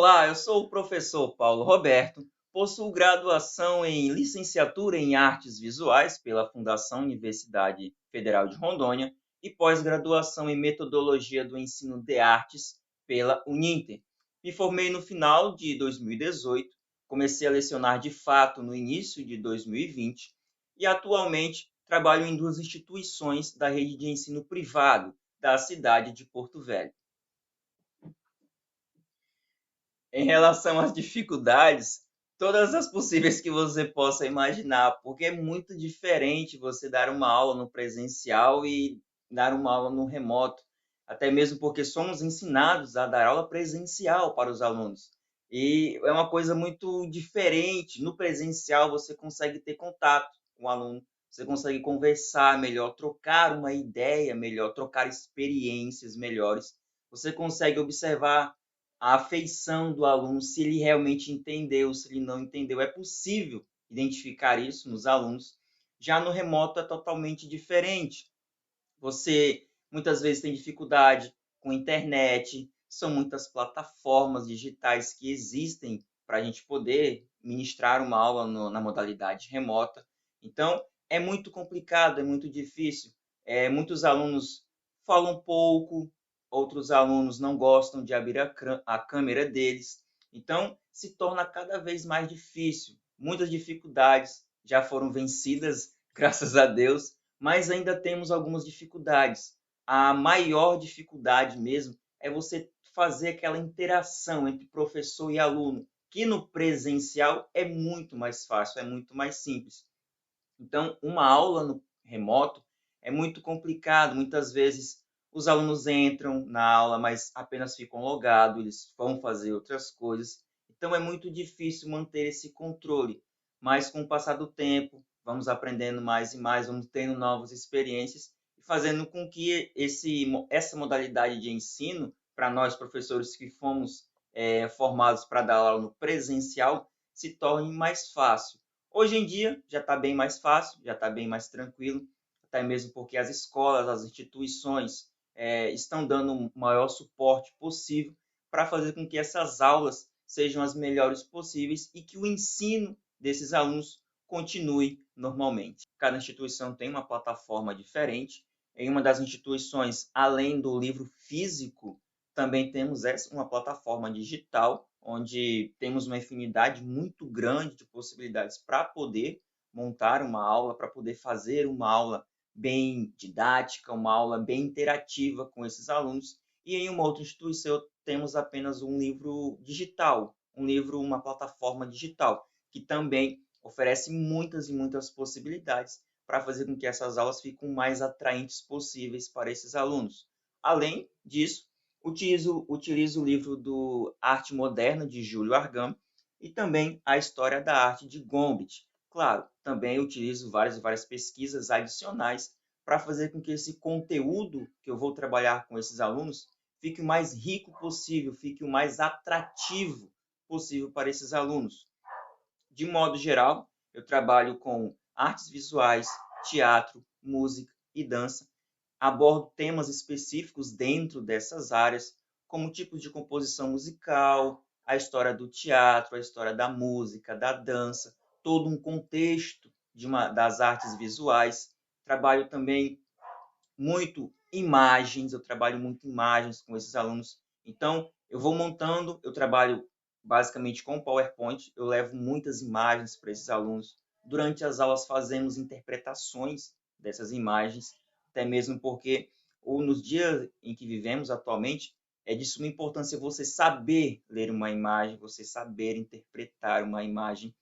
Olá, eu sou o professor Paulo Roberto, possuo graduação em licenciatura em Artes Visuais pela Fundação Universidade Federal de Rondônia e pós-graduação em Metodologia do Ensino de Artes pela Uninter. Me formei no final de 2018, comecei a lecionar de fato no início de 2020 e atualmente trabalho em duas instituições da rede de ensino privado da cidade de Porto Velho. Em relação às dificuldades, todas as possíveis que você possa imaginar, porque é muito diferente você dar uma aula no presencial e dar uma aula no remoto, até mesmo porque somos ensinados a dar aula presencial para os alunos. E é uma coisa muito diferente. No presencial, você consegue ter contato com o aluno, você consegue conversar melhor, trocar uma ideia melhor, trocar experiências melhores. Você consegue observar a afeição do aluno, se ele realmente entendeu, se ele não entendeu. É possível identificar isso nos alunos. Já no remoto é totalmente diferente. Você muitas vezes tem dificuldade com internet, são muitas plataformas digitais que existem para a gente poder ministrar uma aula na modalidade remota. Então, é muito complicado, é muito difícil. Muitos alunos falam pouco, outros alunos não gostam de abrir a câmera deles. Então, se torna cada vez mais difícil. Muitas dificuldades já foram vencidas, graças a Deus, mas ainda temos algumas dificuldades. A maior dificuldade mesmo é você fazer aquela interação entre professor e aluno, que no presencial é muito mais fácil, é muito mais simples. Então, uma aula no remoto é muito complicado. Muitas vezes os alunos entram na aula, mas apenas ficam logados, eles vão fazer outras coisas. Então, é muito difícil manter esse controle. Mas com o passar do tempo, vamos aprendendo mais e mais, vamos tendo novas experiências e fazendo com que essa modalidade de ensino, para nós professores que fomos formados para dar aula no presencial, se torne mais fácil. Hoje em dia já está bem mais fácil, já está bem mais tranquilo, até mesmo porque as escolas, as instituições estão dando o maior suporte possível para fazer com que essas aulas sejam as melhores possíveis e que o ensino desses alunos continue normalmente. Cada instituição tem uma plataforma diferente. Em uma das instituições, além do livro físico, também temos uma plataforma digital, onde temos uma infinidade muito grande de possibilidades para poder montar uma aula, para poder fazer uma aula bem didática, uma aula bem interativa com esses alunos. E em uma outra instituição temos apenas um livro digital, uma plataforma digital, que também oferece muitas e muitas possibilidades para fazer com que essas aulas fiquem mais atraentes possíveis para esses alunos. Além disso, utilizo o livro do Arte Moderna, de Júlio Argam, e também a História da Arte, de Gombrich. Claro, também utilizo várias pesquisas adicionais para fazer com que esse conteúdo que eu vou trabalhar com esses alunos fique o mais rico possível, fique o mais atrativo possível para esses alunos. De modo geral, eu trabalho com artes visuais, teatro, música e dança. Abordo temas específicos dentro dessas áreas, como tipos de composição musical, a história do teatro, a história da música, da dança, todo um contexto das artes visuais. Trabalho também muito imagens, eu trabalho muito imagens com esses alunos. Então, eu vou montando, eu trabalho basicamente com PowerPoint, eu levo muitas imagens para esses alunos. Durante as aulas fazemos interpretações dessas imagens, até mesmo porque nos dias em que vivemos atualmente, é de suma importância você saber ler uma imagem, você saber interpretar uma imagem.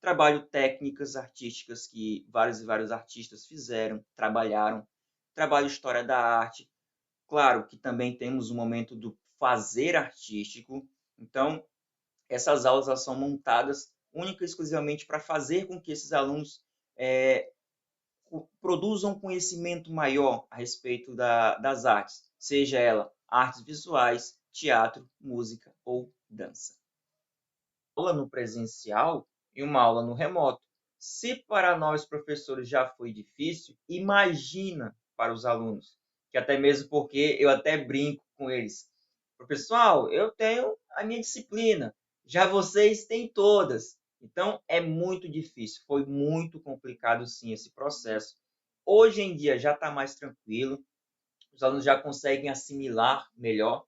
Trabalho técnicas artísticas que vários e vários artistas fizeram, trabalharam. Trabalho história da arte. Claro que também temos o momento do fazer artístico. Então, essas aulas elas são montadas única e exclusivamente para fazer com que esses alunos produzam conhecimento maior a respeito das artes, seja ela artes visuais, teatro, música ou dança. Aula no presencial e uma aula no remoto. Se para nós professores já foi difícil, imagina para os alunos, que até mesmo porque eu até brinco com eles. Pessoal, eu tenho a minha disciplina, já vocês têm todas. Então, é muito difícil, foi muito complicado sim esse processo. Hoje em dia já está mais tranquilo, os alunos já conseguem assimilar melhor.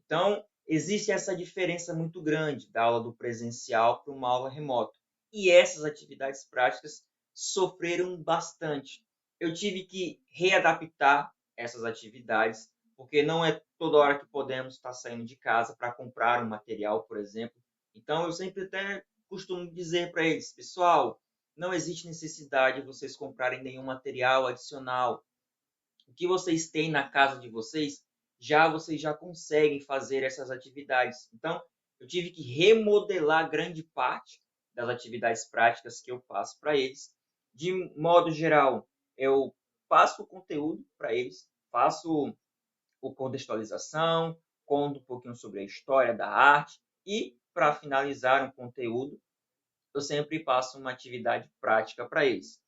Então, existe essa diferença muito grande da aula do presencial para uma aula remota. E essas atividades práticas sofreram bastante. Eu tive que readaptar essas atividades, porque não é toda hora que podemos estar saindo de casa para comprar um material, por exemplo. Então, eu sempre até costumo dizer para eles, pessoal, não existe necessidade de vocês comprarem nenhum material adicional. O que vocês têm na casa de vocês já conseguem fazer essas atividades. Então, eu tive que remodelar grande parte das atividades práticas que eu passo para eles. De modo geral, eu passo o conteúdo para eles, faço o contextualização, conto um pouquinho sobre a história da arte e, para finalizar um conteúdo, eu sempre passo uma atividade prática para eles.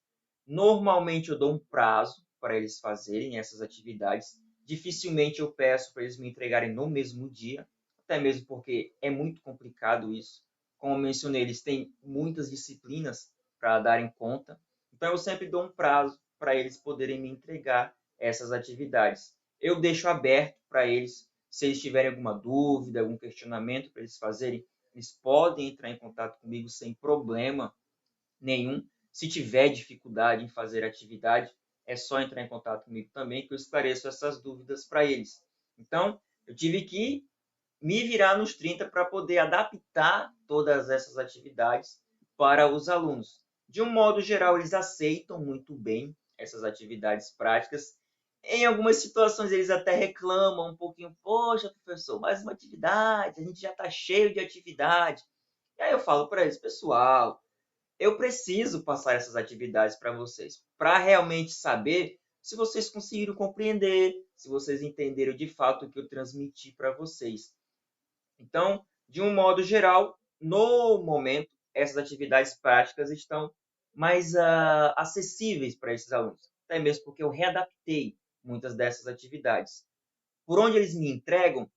Normalmente eu dou um prazo para eles fazerem essas atividades. Dificilmente eu peço para eles me entregarem no mesmo dia, até mesmo porque é muito complicado isso. Como eu mencionei, eles têm muitas disciplinas para darem conta. Então eu sempre dou um prazo para eles poderem me entregar essas atividades. Eu deixo aberto para eles, se eles tiverem alguma dúvida, algum questionamento para eles fazerem, eles podem entrar em contato comigo sem problema nenhum. Se tiver dificuldade em fazer atividade, é só entrar em contato comigo também, que eu esclareço essas dúvidas para eles. Então, eu tive que me virar nos 30 para poder adaptar todas essas atividades para os alunos. De um modo geral, eles aceitam muito bem essas atividades práticas. Em algumas situações, eles até reclamam um pouquinho: poxa, professor, mais uma atividade, a gente já está cheio de atividade. E aí eu falo para eles: pessoal, eu preciso passar essas atividades para vocês, para realmente saber se vocês conseguiram compreender, se vocês entenderam de fato o que eu transmiti para vocês. Então, de um modo geral, no momento, essas atividades práticas estão mais acessíveis para esses alunos, até mesmo porque eu readaptei muitas dessas atividades. Por onde eles me entregam?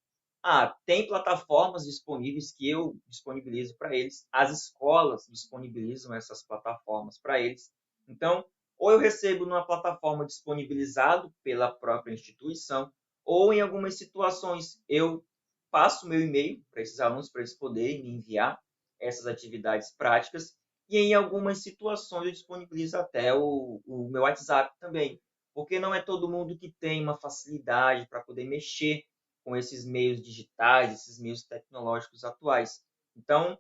Tem plataformas disponíveis que eu disponibilizo para eles. As escolas disponibilizam essas plataformas para eles. Então, ou eu recebo numa plataforma disponibilizado pela própria instituição, ou em algumas situações eu passo meu e-mail para esses alunos para eles poderem me enviar essas atividades práticas. E em algumas situações eu disponibilizo até o meu WhatsApp também, porque não é todo mundo que tem uma facilidade para poder mexer com esses meios digitais, esses meios tecnológicos atuais. Então,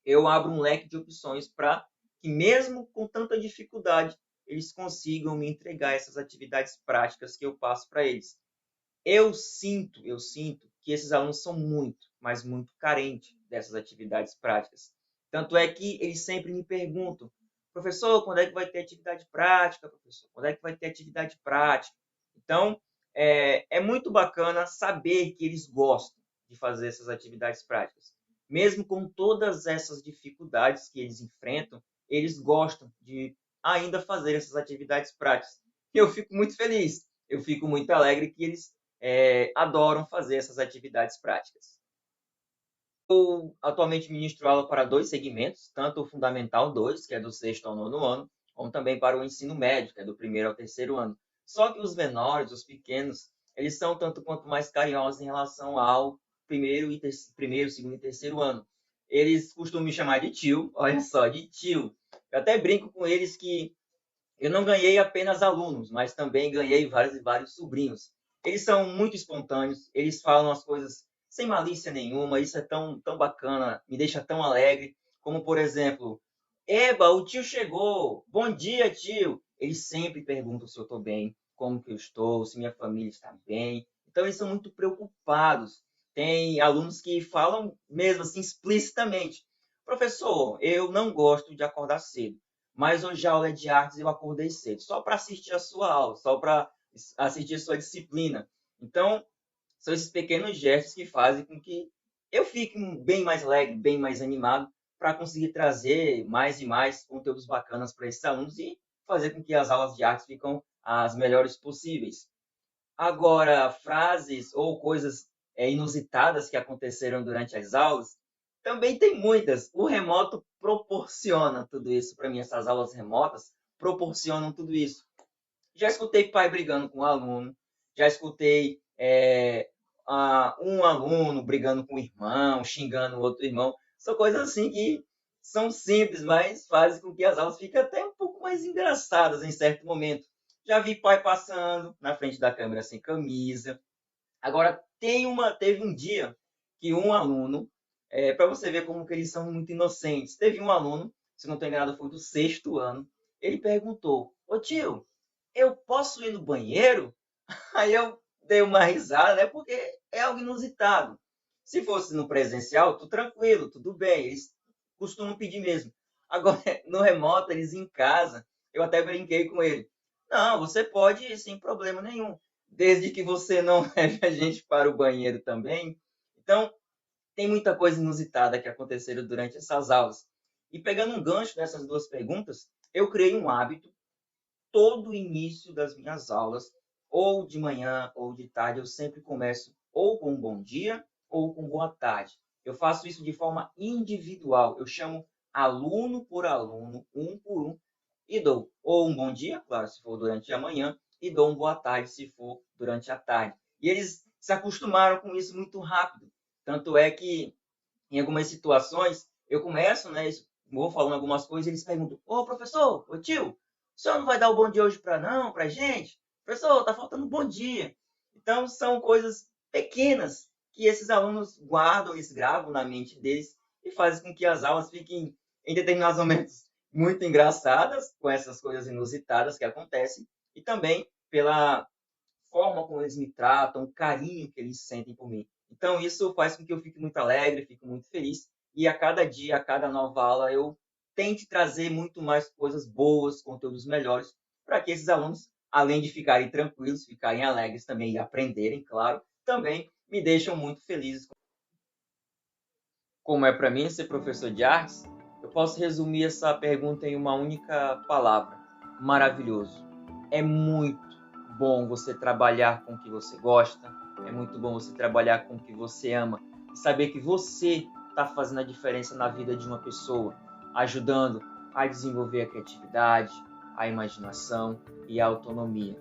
eu abro um leque de opções para que, mesmo com tanta dificuldade, eles consigam me entregar essas atividades práticas que eu passo para eles. Eu sinto que esses alunos são muito, mas muito carentes dessas atividades práticas. Tanto é que eles sempre me perguntam: professor, quando é que vai ter atividade prática, professor? Quando é que vai ter atividade prática? Então, é muito bacana saber que eles gostam de fazer essas atividades práticas. Mesmo com todas essas dificuldades que eles enfrentam, eles gostam de ainda fazer essas atividades práticas. E eu fico muito feliz, eu fico muito alegre que eles adoram fazer essas atividades práticas. Eu atualmente ministro aula para dois segmentos, tanto o Fundamental 2, que é do sexto ao nono ano, como também para o ensino médio, que é do primeiro ao terceiro ano. Só que os menores, os pequenos, eles são tanto quanto mais carinhosos em relação ao primeiro, segundo e terceiro ano. Eles costumam me chamar de tio, olha só, de tio. Eu até brinco com eles que eu não ganhei apenas alunos, mas também ganhei vários e vários sobrinhos. Eles são muito espontâneos, eles falam as coisas sem malícia nenhuma, isso é tão bacana, me deixa tão alegre, como por exemplo, Eba, o tio chegou, bom dia tio. Eles sempre perguntam se eu estou bem, como que eu estou, se minha família está bem. Então eles são muito preocupados. Tem alunos que falam mesmo assim explicitamente: professor, eu não gosto de acordar cedo, mas hoje a aula é de artes e eu acordei cedo, só para assistir a sua aula, só para assistir a sua disciplina. Então, são esses pequenos gestos que fazem com que eu fique bem mais alegre, bem mais animado, para conseguir trazer mais e mais conteúdos bacanas para esses alunos e fazer com que as aulas de artes ficam as melhores possíveis. Agora, frases ou coisas inusitadas que aconteceram durante as aulas, também tem muitas. O remoto proporciona tudo isso para mim, essas aulas remotas proporcionam tudo isso. Já escutei pai brigando com um aluno, já escutei um aluno brigando com o irmão, xingando o outro irmão. São coisas assim que são simples, mas fazem com que as aulas fiquem até um pouco mais engraçadas em certo momento. Já vi pai passando na frente da câmera sem camisa. Agora, teve um dia que um aluno, para você ver como que eles são muito inocentes, teve um aluno, se não estou enganado, foi do 6º ano, ele perguntou: ô tio, eu posso ir no banheiro? Aí eu dei uma risada, né? Porque é algo inusitado. Se fosse no presencial, tudo tranquilo, tudo bem, eles costumam pedir mesmo. Agora, no remoto, eles em casa, eu até brinquei com ele. Não, você pode ir sem problema nenhum, desde que você não leve a gente para o banheiro também. Então, tem muita coisa inusitada que aconteceram durante essas aulas. E pegando um gancho nessas duas perguntas, eu criei um hábito todo o início das minhas aulas, ou de manhã ou de tarde, eu sempre começo ou com um bom dia ou com boa tarde. Eu faço isso de forma individual. Eu chamo aluno por aluno, um por um, e dou ou um bom dia, claro, se for durante a manhã, e dou uma boa tarde, se for durante a tarde. E eles se acostumaram com isso muito rápido. Tanto é que, em algumas situações, eu começo, né, vou falando algumas coisas, e eles perguntam: ô professor, ô tio, o senhor não vai dar o bom dia hoje para gente? Professor, tá faltando um bom dia. Então, são coisas pequenas que esses alunos guardam, eles gravam na mente deles e fazem com que as aulas fiquem, em determinados momentos, muito engraçadas, com essas coisas inusitadas que acontecem, e também pela forma como eles me tratam, o carinho que eles sentem por mim. Então, isso faz com que eu fique muito alegre, fique muito feliz, e a cada dia, a cada nova aula, eu tente trazer muito mais coisas boas, conteúdos melhores, para que esses alunos, além de ficarem tranquilos, ficarem alegres também e aprenderem, claro, também me deixam muito felizes. Como é para mim ser professor de artes, eu posso resumir essa pergunta em uma única palavra: maravilhoso. É muito bom você trabalhar com o que você gosta, é muito bom você trabalhar com o que você ama e saber que você está fazendo a diferença na vida de uma pessoa, ajudando a desenvolver a criatividade, a imaginação e a autonomia.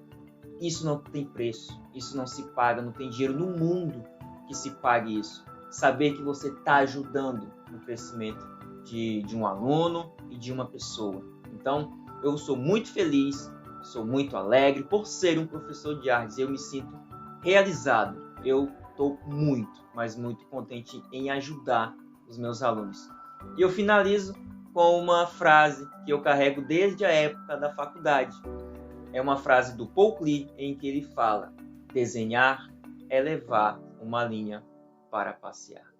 Isso não tem preço, isso não se paga, não tem dinheiro no mundo que se pague isso. Saber que você está ajudando no crescimento de um aluno e de uma pessoa. Então, eu sou muito feliz, sou muito alegre por ser um professor de artes. Eu me sinto realizado. Eu estou muito, mas muito contente em ajudar os meus alunos. E eu finalizo com uma frase que eu carrego desde a época da faculdade. É uma frase do Paul Klee em que ele fala: desenhar é levar uma linha para passear.